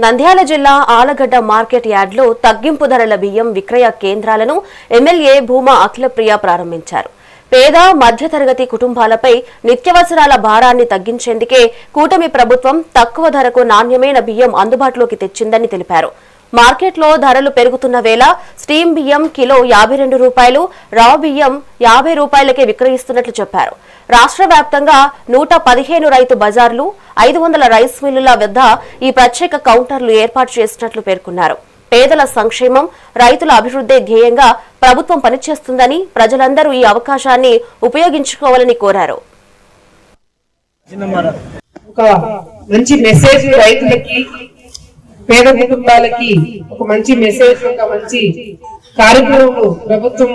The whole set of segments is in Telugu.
నంద్యాల జిల్లా ఆలగడ్డ మార్కెట్ యార్డ్లో తగ్గింపు ధరల బియ్యం విక్రయ కేంద్రాలను ఎమ్మెల్యే భూమా అఖిలప్రియ ప్రారంభించారు. పేద మధ్యతరగతి కుటుంబాలపై నిత్యావసరాల భారాన్ని తగ్గించేందుకే కూటమి ప్రభుత్వం తక్కువ ధరకు నాణ్యమైన బియ్యం అందుబాటులోకి తెచ్చిందని తెలిపారు. మార్కెట్లో ధరలు పెరుగుతున్న వేళ స్టీమ్ బియ్యం కిలో 52 రూపాయలు, రా బియ్యం 50 రూపాయలకే విక్రయిస్తున్నట్లు చెప్పారు. రాష్ట్ర వ్యాప్తంగా 115 రైతు బజార్లు, 500 రైస్ మిల్లుల వద్ద ఈ ప్రత్యేక కౌంటర్లు ఏర్పాటు చేసినట్లు పేర్కొన్నారు. పేదల సంక్షేమం, రైతుల అభివృద్ధి ధ్యేయంగా ప్రభుత్వం పనిచేస్తుందని ప్రజలందరూ ఈ అవకాశాన్ని ఉపయోగించుకోవాలని కోరారు. ఒక మంచి మెసేజ్ రైతులకి, పేద కుటుంబాలకి ఒక మంచి మెసేజ్, ఒక మంచి కార్యక్రమం ప్రభుత్వం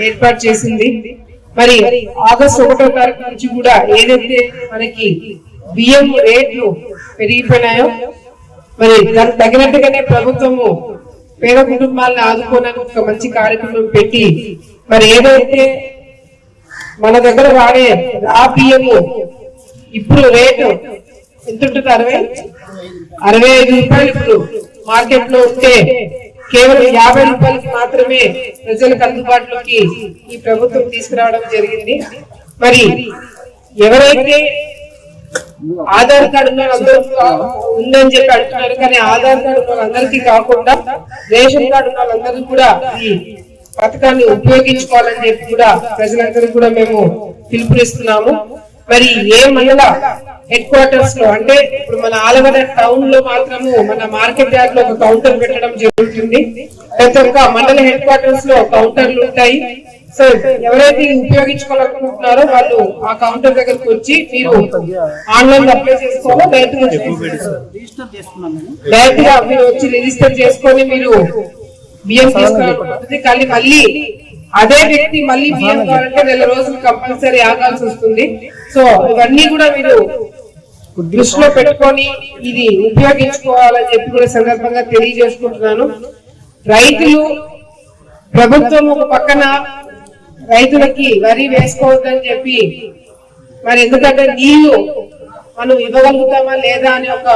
ఏర్పాటు చేసింది. మరి ఆగస్టు 1వ తారీఖు నుంచి కూడా ఏదైతే మనకి బియ్యం రేట్లు పెరిగిపోయినాయో, మరి దానికి తగినట్టుగానే ప్రభుత్వము పేద కుటుంబాలను ఆదుకోవడానికి ఒక మంచి కార్యక్రమం పెట్టి, మరి ఏదైతే మన దగ్గర వాడే ఆ బియ్యము ఇప్పుడు రేటు ఎంత ఉంటుంది? 65 రూపాయలు ఇప్పుడు మార్కెట్ లో ఉంటే కేవలం 50 రూపాయలకి మాత్రమే ప్రజలకు అందుబాటులోకి ఈ ప్రభుత్వం తీసుకురావడం జరిగింది. మరి ఎవరైతే ఆధార్ కార్డు ఉందని చెప్పి అంటున్నారు, కానీ ఆధార్ కార్డు ఉన్న వాళ్ళందరికీ కాకుండా రేషన్ కార్డు ఉన్న వాళ్ళందరూ కూడా ఈ పథకాన్ని ఉపయోగించుకోవాలని చెప్పి కూడా ప్రజలందరూ కూడా మేము పిలుపునిస్తున్నాము. మరి ఏ మండల హెడ్ క్వార్టర్స్ లో, అంటే ఇప్పుడు మన ఆలగడ్డ టౌన్ లో మాత్రము మన మార్కెట్ యార్డ్ లో ఒక కౌంటర్ పెట్టడం జరుగుతుంది. ప్రతి ఒక్క మండల హెడ్ క్వార్టర్స్ లో కౌంటర్లు ఉంటాయి. సో ఎవరైతే ఉపయోగించుకోవాలనుకుంటున్నారో వాళ్ళు ఆ కౌంటర్ దగ్గరకు వచ్చి మీరు ఆన్లైన్ అప్లై చేసుకోవాలి. డైరెక్ట్ గా మీరు వచ్చి రిజిస్టర్ చేసుకొని మీరు బియ్యం తీసుకోవాలనుకుంటుంది. కానీ మళ్ళీ అదే వ్యక్తి మళ్ళీ బియ్యం కావాలంటే 2 రోజులు కంపల్సరీ ఆగాల్సి వస్తుంది. సో ఇవన్నీ కూడా మీరు దృష్టిలో పెట్టుకొని ఇది ఉపయోగించుకోవాలని చెప్పి కూడా సందర్భంగా తెలియజేసుకుంటున్నాను. రైతులు, ప్రభుత్వం ఒక పక్కన రైతులకి వరి వేసుకోవద్దని చెప్పి, మరి ఎందుకంటే నీళ్లు మనం ఇవ్వగలుగుతామా లేదా అని ఒక